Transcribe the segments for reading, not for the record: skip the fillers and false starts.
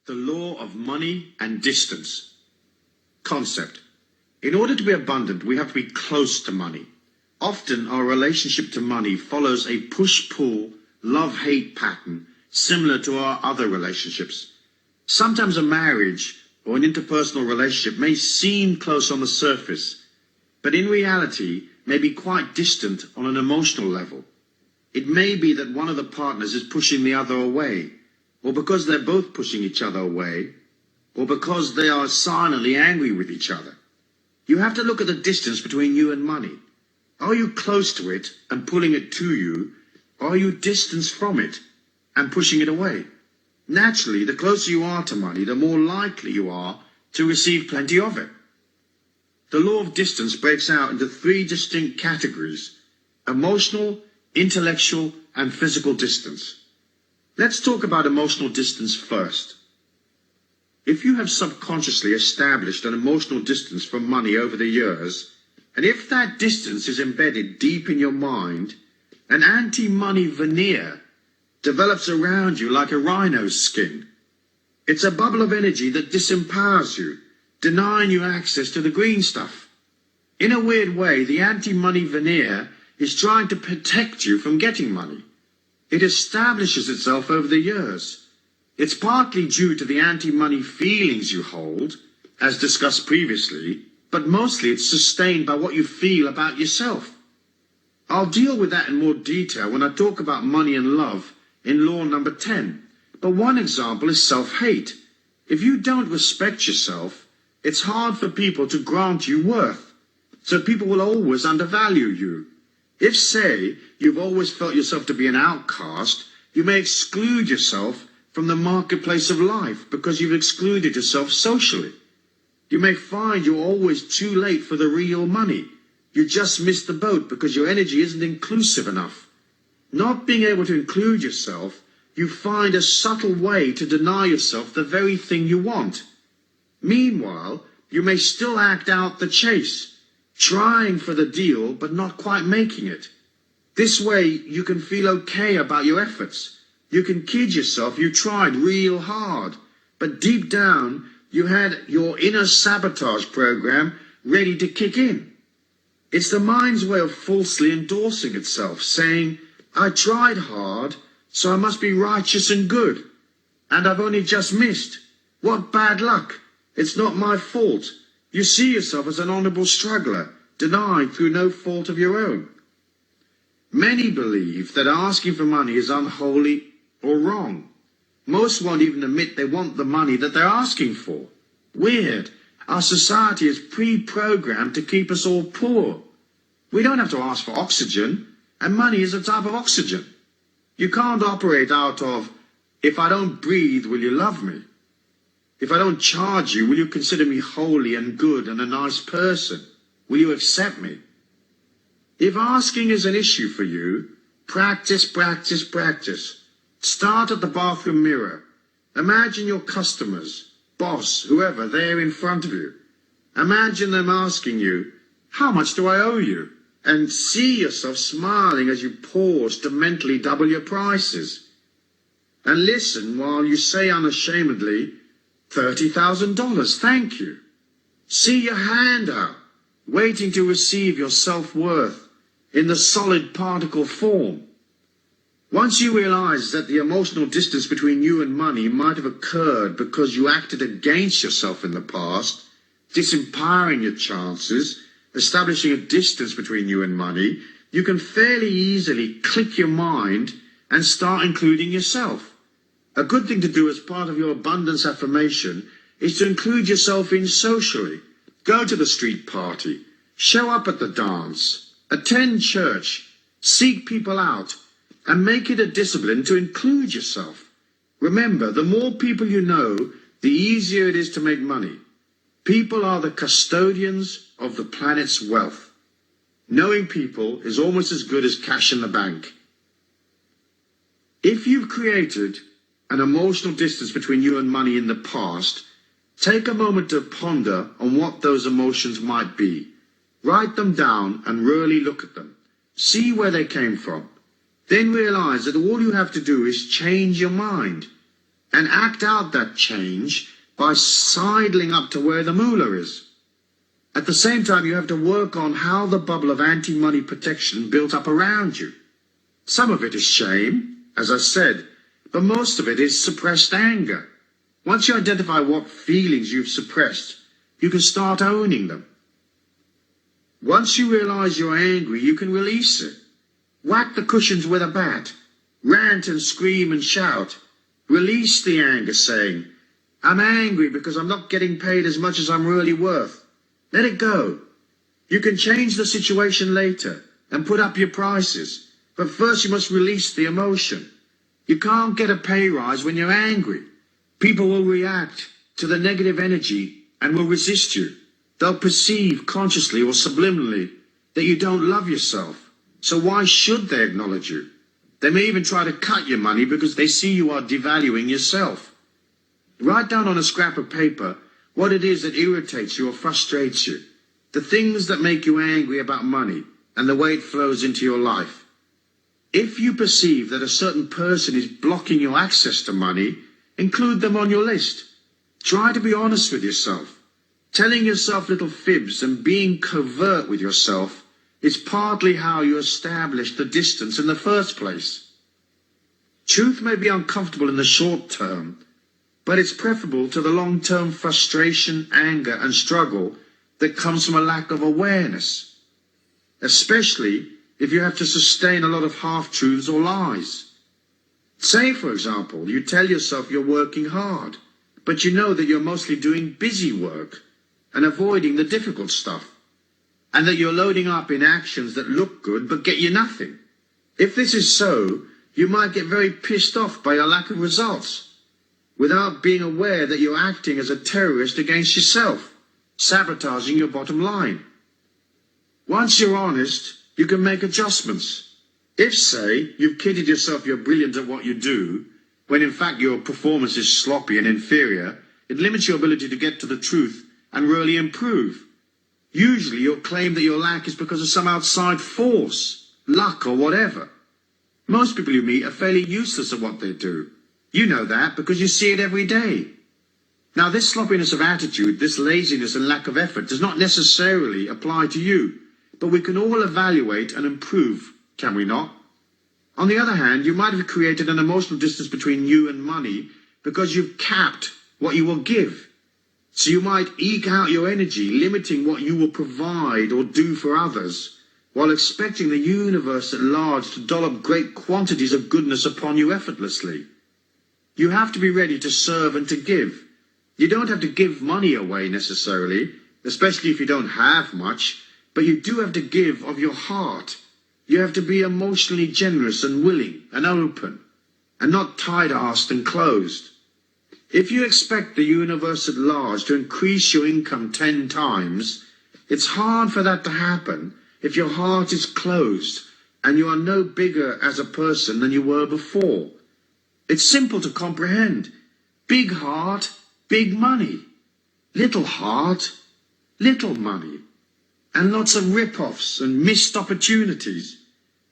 The law of money and distance. Concept. In order to be abundant, we have to be close to money. Often our relationship to money follows a push-pull, love-hate pattern similar to our other relationships. Sometimes a marriage or an interpersonal relationship may seem close on the surface, but in reality may be quite distant on an emotional level. It may be that one of the partners is pushing the other away, or because they're both pushing each other away, or because they are silently angry with each other. You have to look at the distance between you and money. Are you close to it and pulling it to you, or are you distanced from it and pushing it away? Naturally, the closer you are to money, the more likely you are to receive plenty of it. The law of distance breaks out into 3 distinct categories: emotional, intellectual, and physical distance. Let's talk about emotional distance first. If you have subconsciously established an emotional distance from money over the years, and if that distance is embedded deep in your mind, an anti-money veneer develops around you like a rhino's skin. It's a bubble of energy that disempowers you, denying you access to the green stuff. In a weird way, the anti-money veneer is trying to protect you from getting money. It establishes itself over the years. It's partly due to the anti-money feelings you hold, as discussed previously, but mostly it's sustained by what you feel about yourself. I'll deal with that in more detail when I talk about money and love in law number 10. But one example is self-hate. If you don't respect yourself, it's hard for people to grant you worth. So people will always undervalue you. If, say, you've always felt yourself to be an outcast, you may exclude yourself from the marketplace of life because you've excluded yourself socially. You may find you're always too late for the real money. You just missed the boat because your energy isn't inclusive enough. Not being able to include yourself, you find a subtle way to deny yourself the very thing you want. Meanwhile, you may still act out the chase, trying for the deal but not quite making it. This way you can feel okay about your efforts. You can kid yourself you tried real hard, but deep down you had your inner sabotage program ready to kick in. It's the mind's way of falsely endorsing itself, saying, I tried hard, so I must be righteous and good, and I've only just missed. What bad luck. It's not my fault. You see yourself as an honourable struggler, denied through no fault of your own. Many believe that asking for money is unholy or wrong. Most won't even admit they want the money that they're asking for. Weird. Our society is pre-programmed to keep us all poor. We don't have to ask for oxygen, and money is a type of oxygen. You can't operate out of, if I don't breathe, will you love me? If I don't charge you, will you consider me holy and good and a nice person? Will you accept me? If asking is an issue for you, practice, practice, practice. Start at the bathroom mirror. Imagine your customers, boss, whoever, there in front of you. Imagine them asking you, how much do I owe you? And see yourself smiling as you pause to mentally double your prices. And listen while you say unashamedly, $30,000, thank you. See your hand out, waiting to receive your self-worth in the solid particle form. Once you realize that the emotional distance between you and money might have occurred because you acted against yourself in the past, disempowering your chances, establishing a distance between you and money, you can fairly easily click your mind and start including yourself. A good thing to do as part of your abundance affirmation is to include yourself in socially. Go to the street party, show up at the dance, attend church, seek people out, and make it a discipline to include yourself. Remember, the more people you know, the easier it is to make money. People are the custodians of the planet's wealth. Knowing people is almost as good as cash in the bank. If you've created an emotional distance between you and money in the past, take a moment to ponder on what those emotions might be. Write them down and really look at them. See where they came from. Then realize that all you have to do is change your mind. and act out that change by sidling up to where the moolah is. At the same time, you have to work on how the bubble of anti-money protection built up around you. Some of it is shame, as I said, but most of it is suppressed anger. Once you identify what feelings you've suppressed, you can start owning them. Once you realize you're angry, you can release it. Whack the cushions with a bat. Rant and scream and shout. Release the anger, saying, I'm angry because I'm not getting paid as much as I'm really worth. Let it go. You can change the situation later and put up your prices, but first you must release the emotion. You can't get a pay rise when you're angry. People will react to the negative energy and will resist you. They'll perceive consciously or subliminally that you don't love yourself. So why should they acknowledge you? They may even try to cut your money because they see you are devaluing yourself. Write down on a scrap of paper what it is that irritates you or frustrates you, the things that make you angry about money and the way it flows into your life. If you perceive that a certain person is blocking your access to money, include them on your list. Try to be honest with yourself. Telling yourself little fibs and being covert with yourself is partly how you establish the distance in the first place. Truth may be uncomfortable in the short term, but it's preferable to the long-term frustration, anger, and struggle that comes from a lack of awareness, especially if you have to sustain a lot of half-truths or lies. Say, for example, you tell yourself you're working hard, but you know that you're mostly doing busy work and avoiding the difficult stuff, and that you're loading up in actions that look good but get you nothing. If this is so, you might get very pissed off by your lack of results, without being aware that you're acting as a terrorist against yourself, sabotaging your bottom line. Once you're honest, you can make adjustments. If, say, you've kidded yourself you're brilliant at what you do, when in fact your performance is sloppy and inferior, it limits your ability to get to the truth and really improve. Usually you'll claim that your lack is because of some outside force, luck or whatever. Most people you meet are fairly useless at what they do. You know that because you see it every day. Now, this sloppiness of attitude, this laziness and lack of effort does not necessarily apply to you, but we can all evaluate and improve, can we not? On the other hand, you might have created an emotional distance between you and money because you've capped what you will give. So you might eke out your energy, limiting what you will provide or do for others, while expecting the universe at large to dollop great quantities of goodness upon you effortlessly. You have to be ready to serve and to give. You don't have to give money away necessarily, especially if you don't have much, but you do have to give of your heart. You have to be emotionally generous and willing and open, and not tight-assed and closed. If you expect the universe at large to increase your income 10 times, it's hard for that to happen if your heart is closed and you are no bigger as a person than you were before. It's simple to comprehend. Big heart, big money. Little heart, little money. And lots of rip-offs and missed opportunities.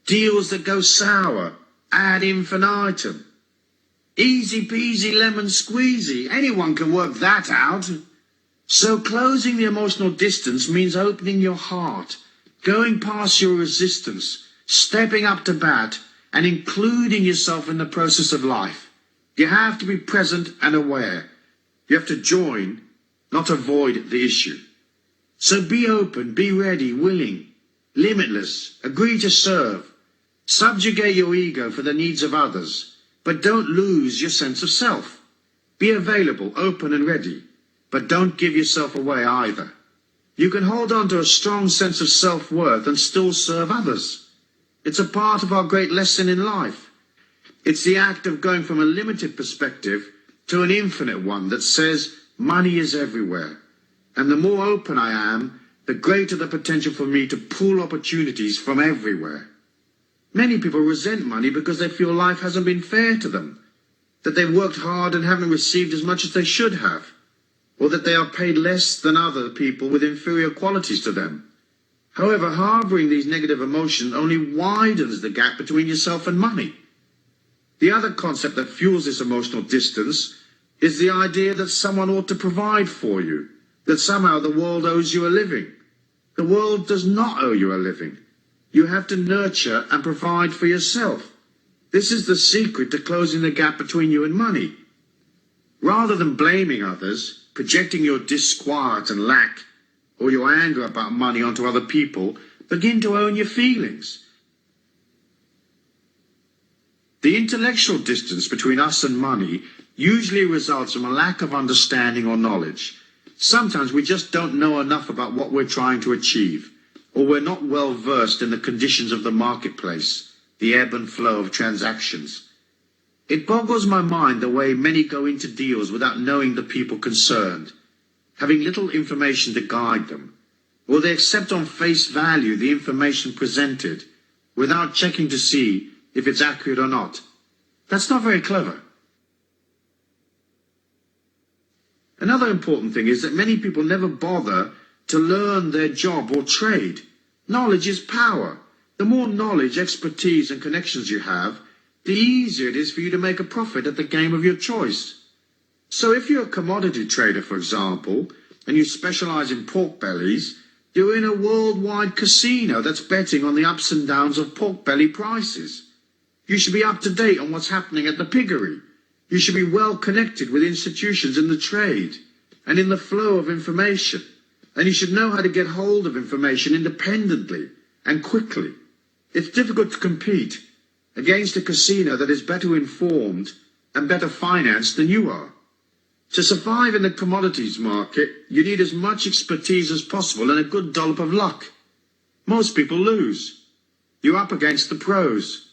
Deals that go sour, ad infinitum. Easy peasy lemon squeezy. Anyone can work that out. So closing the emotional distance means opening your heart, going past your resistance, stepping up to bat, and including yourself in the process of life. You have to be present and aware. You have to join, not avoid the issue. So be open, be ready, willing, limitless, agree to serve. Subjugate your ego for the needs of others, but don't lose your sense of self. Be available, open and ready, but don't give yourself away either. You can hold on to a strong sense of self-worth and still serve others. It's a part of our great lesson in life. It's the act of going from a limited perspective to an infinite one that says money is everywhere. And the more open I am, the greater the potential for me to pull opportunities from everywhere. Many people resent money because they feel life hasn't been fair to them, that they've worked hard and haven't received as much as they should have, or that they are paid less than other people with inferior qualities to them. However, harboring these negative emotions only widens the gap between yourself and money. The other concept that fuels this emotional distance is the idea that someone ought to provide for you, that somehow the world owes you a living. The world does not owe you a living. You have to nurture and provide for yourself. This is the secret to closing the gap between you and money. Rather than blaming others, projecting your disquiet and lack, or your anger about money onto other people, begin to own your feelings. The intellectual distance between us and money usually results from a lack of understanding or knowledge. Sometimes we just don't know enough about what we're trying to achieve, or we're not well versed in the conditions of the marketplace, the ebb and flow of transactions. It boggles my mind the way many go into deals without knowing the people concerned, having little information to guide them, or they accept on face value the information presented without checking to see if it's accurate or not. That's not very clever. Another important thing is that many people never bother to learn their job or trade. Knowledge is power. The more knowledge, expertise, and connections you have, the easier it is for you to make a profit at the game of your choice. So if you're a commodity trader, for example, and you specialize in pork bellies, you're in a worldwide casino that's betting on the ups and downs of pork belly prices. You should be up to date on what's happening at the piggery. You should be well connected with institutions in the trade and in the flow of information. And you should know how to get hold of information independently and quickly. It's difficult to compete against a casino that is better informed and better financed than you are. To survive in the commodities market, you need as much expertise as possible and a good dollop of luck. Most people lose. You're up against the pros.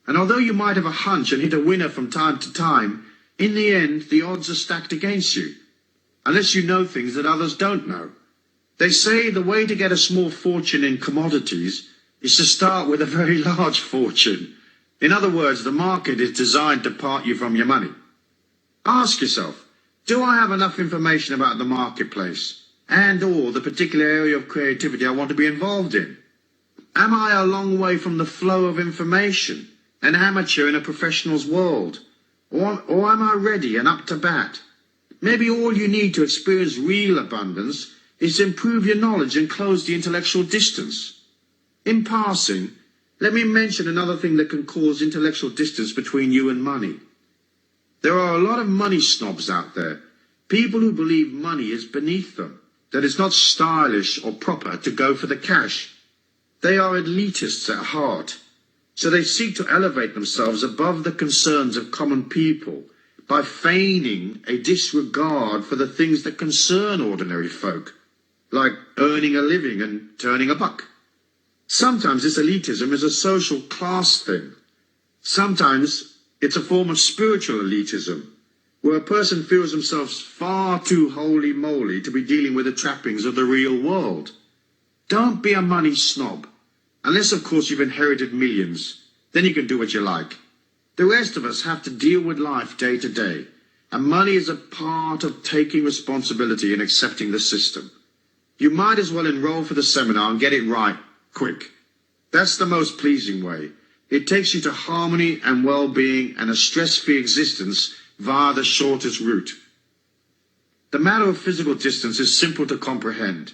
And although you might have a hunch and hit a winner from time to time, in the end, the odds are stacked against you, unless you know things that others don't know. They say the way to get a small fortune in commodities is to start with a very large fortune. In other words, the market is designed to part you from your money. Ask yourself, do I have enough information about the marketplace and or the particular area of creativity I want to be involved in? Am I a long way from the flow of information, an amateur in a professional's world? Or am I ready and up to bat? Maybe all you need to experience real abundance is to improve your knowledge and close the intellectual distance. In passing, let me mention another thing that can cause intellectual distance between you and money. There are a lot of money snobs out there, people who believe money is beneath them, that it's not stylish or proper to go for the cash. They are elitists at heart, so they seek to elevate themselves above the concerns of common people by feigning a disregard for the things that concern ordinary folk, like earning a living and turning a buck. Sometimes this elitism is a social class thing. Sometimes it's a form of spiritual elitism, where a person feels themselves far too holy-moly to be dealing with the trappings of the real world. Don't be a money snob, unless of course you've inherited millions. Then you can do what you like. The rest of us have to deal with life day to day, and money is a part of taking responsibility and accepting the system. You might as well enroll for the seminar and get it right, quick. That's the most pleasing way. It takes you to harmony and well-being and a stress-free existence via the shortest route. The matter of physical distance is simple to comprehend.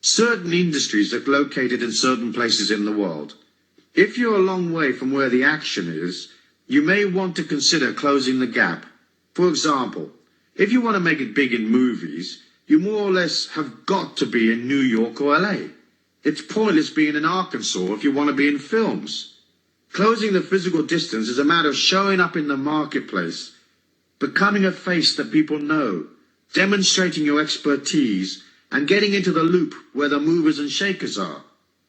Certain industries are located in certain places in the world. If you're a long way from where the action is, you may want to consider closing the gap. For example, if you want to make it big in movies, you more or less have got to be in New York or LA. It's pointless being in Arkansas if you want to be in films. Closing the physical distance is a matter of showing up in the marketplace, becoming a face that people know, demonstrating your expertise, and getting into the loop where the movers and shakers are.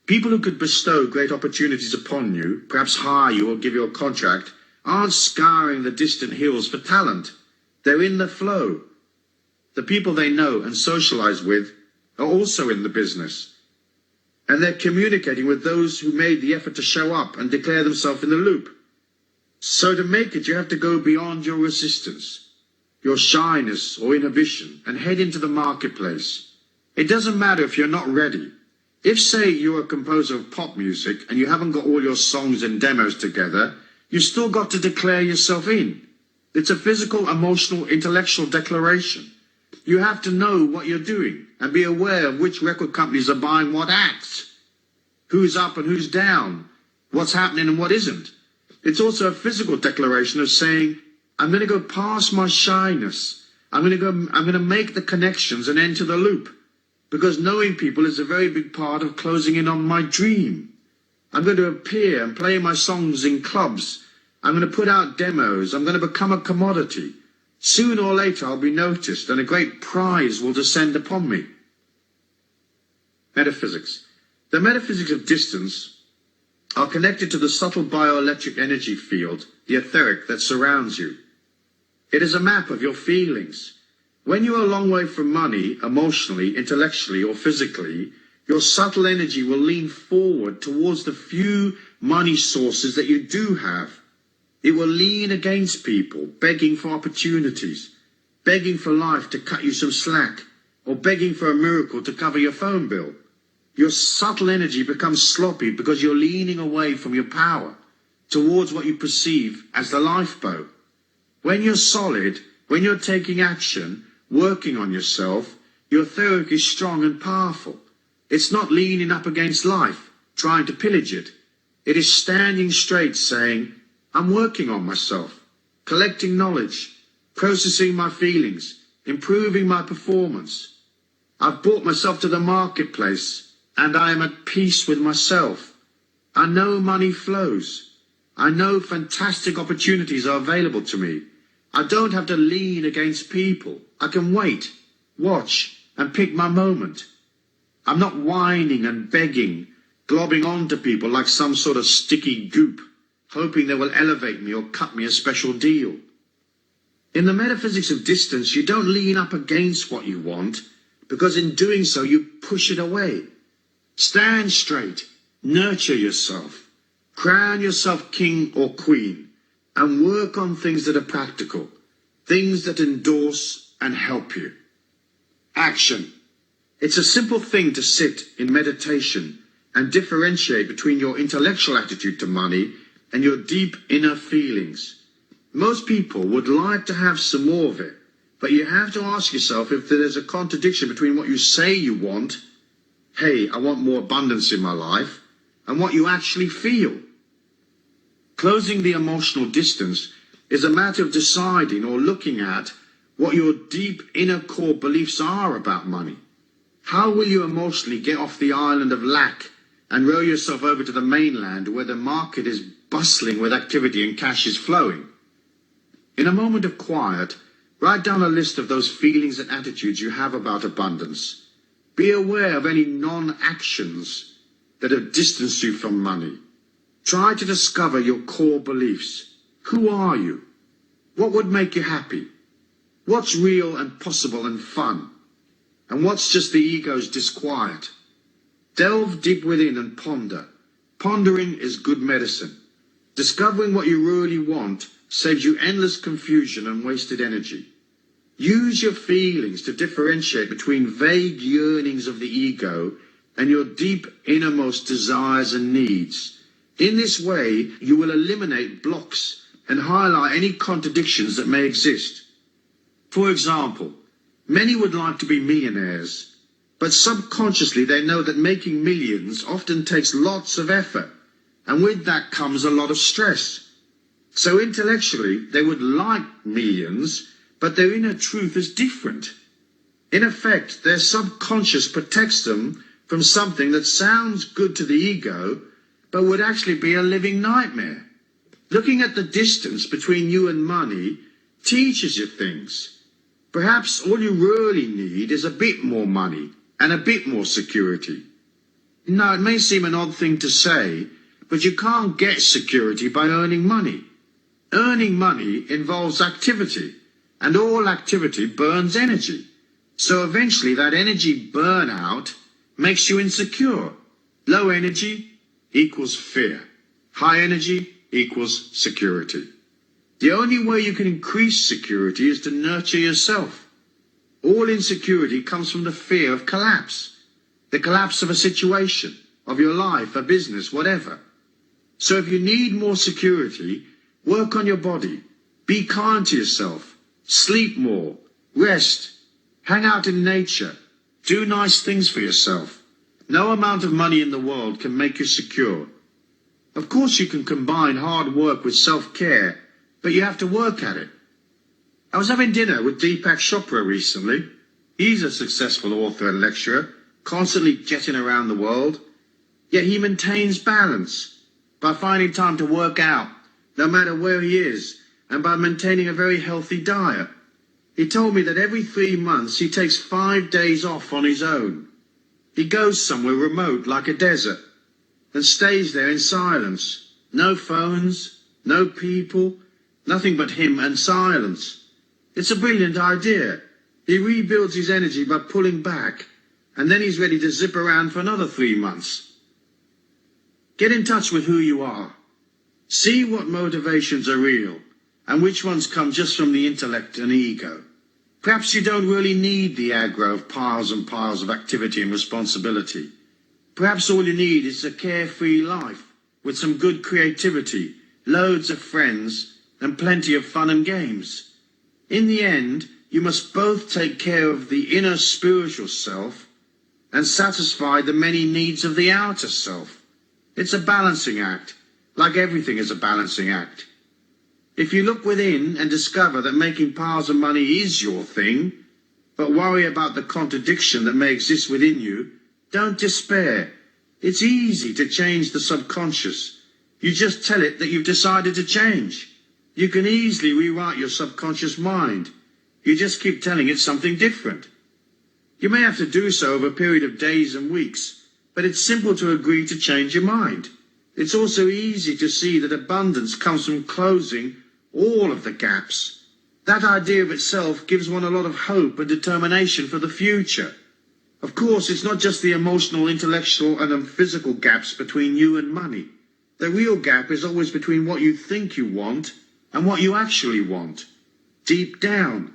People who could bestow great opportunities upon you, perhaps hire you or give you a contract, aren't scouring the distant hills for talent. They're in the flow. The people they know and socialize with are also in the business. And they're communicating with those who made the effort to show up and declare themselves in the loop. So to make it, you have to go beyond your resistance, your shyness or inhibition, and head into the marketplace. It doesn't matter if you're not ready. If, say, you're a composer of pop music and you haven't got all your songs and demos together, you still got to declare yourself in. It's a physical, emotional, intellectual declaration. You have to know what you're doing and be aware of which record companies are buying what acts, who's up and who's down, what's happening and what isn't. It's also a physical declaration of saying, I'm going to go past my shyness. I'm going to make the connections and enter the loop, because knowing people is a very big part of closing in on my dream. I'm going to appear and play my songs in clubs. I'm going to put out demos. I'm going to become a commodity. Sooner or later I'll be noticed and a great prize will descend upon me. Metaphysics. The metaphysics of distance are connected to the subtle bioelectric energy field, the etheric, that surrounds you. It is a map of your feelings. When you are a long way from money, emotionally, intellectually, or physically, your subtle energy will lean forward towards the few money sources that you do have. It will lean against people, begging for opportunities, begging for life to cut you some slack, or begging for a miracle to cover your phone bill. Your subtle energy becomes sloppy because you're leaning away from your power towards what you perceive as the lifeboat. When you're solid, when you're taking action, working on yourself, your etheric is strong and powerful. It's not leaning up against life, trying to pillage it. It is standing straight, saying, I'm working on myself, collecting knowledge, processing my feelings, improving my performance. I've brought myself to the marketplace, and I am at peace with myself. I know money flows. I know fantastic opportunities are available to me. I don't have to lean against people. I can wait, watch, and pick my moment. I'm not whining and begging, globbing onto people like some sort of sticky goop, hoping they will elevate me or cut me a special deal. In the metaphysics of distance, you don't lean up against what you want, because in doing so you push it away. Stand straight, nurture yourself, crown yourself king or queen, and work on things that are practical, things that endorse and help you. Action. It's a simple thing to sit in meditation and differentiate between your intellectual attitude to money and your deep inner feelings. Most people would like to have some more of it, but you have to ask yourself if there's a contradiction between what you say you want, hey, I want more abundance in my life, and what you actually feel. Closing the emotional distance is a matter of deciding or looking at what your deep inner core beliefs are about money. How will you emotionally get off the island of lack and row yourself over to the mainland where the market is bustling with activity and cash is flowing? In a moment of quiet, write down a list of those feelings and attitudes you have about abundance. Be aware of any non-actions that have distanced you from money. Try to discover your core beliefs. Who are you? What would make you happy? What's real and possible and fun? And what's just the ego's disquiet? Delve deep within and ponder. Pondering is good medicine. Discovering what you really want saves you endless confusion and wasted energy. Use your feelings to differentiate between vague yearnings of the ego and your deep innermost desires and needs. In this way, you will eliminate blocks and highlight any contradictions that may exist. For example, many would like to be millionaires, but subconsciously they know that making millions often takes lots of effort, and with that comes a lot of stress. So intellectually, they would like millions, but their inner truth is different. In effect, their subconscious protects them from something that sounds good to the ego, but would actually be a living nightmare. Looking at the distance between you and money teaches you things. Perhaps all you really need is a bit more money and a bit more security. Now, it may seem an odd thing to say, but you can't get security by earning money. Earning money involves activity, and all activity burns energy. So eventually that energy burnout makes you insecure. Low energy equals fear. High energy equals security. The only way you can increase security is to nurture yourself. All insecurity comes from the fear of collapse. The collapse of a situation, of your life, a business, whatever. So if you need more security, Work on your body. Be kind to yourself. Sleep more. Rest. Hang out in nature. Do nice things for yourself. No amount of money in the world can make you secure. Of course you can combine hard work with self-care, but you have to work at it. I was having dinner with Deepak Chopra recently. He's a successful author and lecturer, constantly jetting around the world. Yet he maintains balance by finding time to work out, no matter where he is, and by maintaining a very healthy diet. He told me that every 3 months he takes 5 days off on his own. He goes somewhere remote like a desert and stays there in silence. No phones, no people, nothing but him and silence. It's a brilliant idea. He rebuilds his energy by pulling back, and then he's ready to zip around for another 3 months. Get in touch with who you are. See what motivations are real and which ones come just from the intellect and ego. Perhaps you don't really need the aggro of piles and piles of activity and responsibility. Perhaps all you need is a carefree life with some good creativity, loads of friends, and plenty of fun and games. In the end, you must both take care of the inner spiritual self and satisfy the many needs of the outer self. It's a balancing act, like everything is a balancing act. If you look within and discover that making piles of money is your thing, but worry about the contradiction that may exist within you, don't despair. It's easy to change the subconscious. You just tell it that you've decided to change. You can easily rewrite your subconscious mind. You just keep telling it something different. You may have to do so over a period of days and weeks, but it's simple to agree to change your mind. It's also easy to see that abundance comes from closing all of the gaps. That idea of itself gives one a lot of hope and determination for the future. Of course, it's not just the emotional, intellectual, and physical gaps between you and money. The real gap is always between what you think you want and what you actually want. Deep down.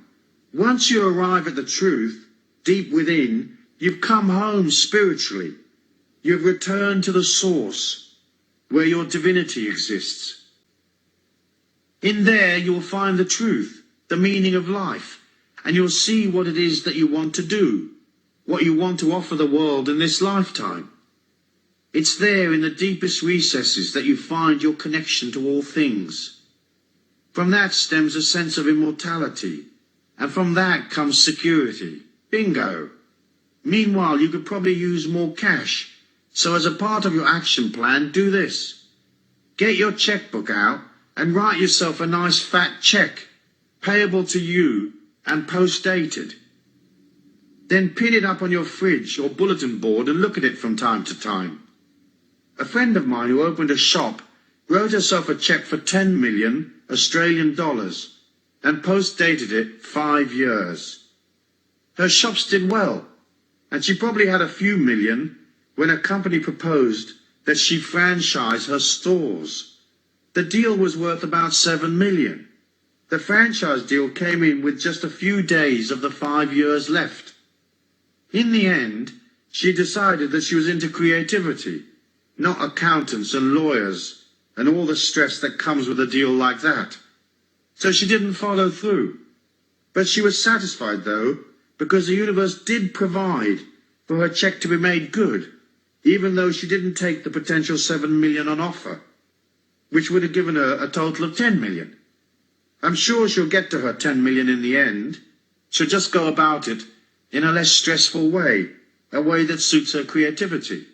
Once you arrive at the truth, deep within, you've come home spiritually. You've returned to the source, where your divinity exists. In there you'll find the truth, the meaning of life, and you'll see what it is that you want to do, what you want to offer the world in this lifetime. It's there in the deepest recesses that you find your connection to all things. From that stems a sense of immortality, and from that comes security. Bingo! Meanwhile, you could probably use more cash, so as a part of your action plan, do this. Get your checkbook out and write yourself a nice fat check, payable to you and post-dated. Then pin it up on your fridge or bulletin board and look at it from time to time. A friend of mine who opened a shop wrote herself a check for 10 million Australian dollars and post-dated it 5 years. Her shops did well, and she probably had a few million when a company proposed that she franchise her stores. The deal was worth about 7 million. The franchise deal came in with just a few days of the 5 years left. In the end, she decided that she was into creativity, not accountants and lawyers and all the stress that comes with a deal like that. So she didn't follow through. But she was satisfied, though, because the universe did provide for her check to be made good, even though she didn't take the potential 7 million on offer, which would have given her a total of 10 million. I'm sure she'll get to her 10 million in the end. She'll just go about it in a less stressful way, a way that suits her creativity.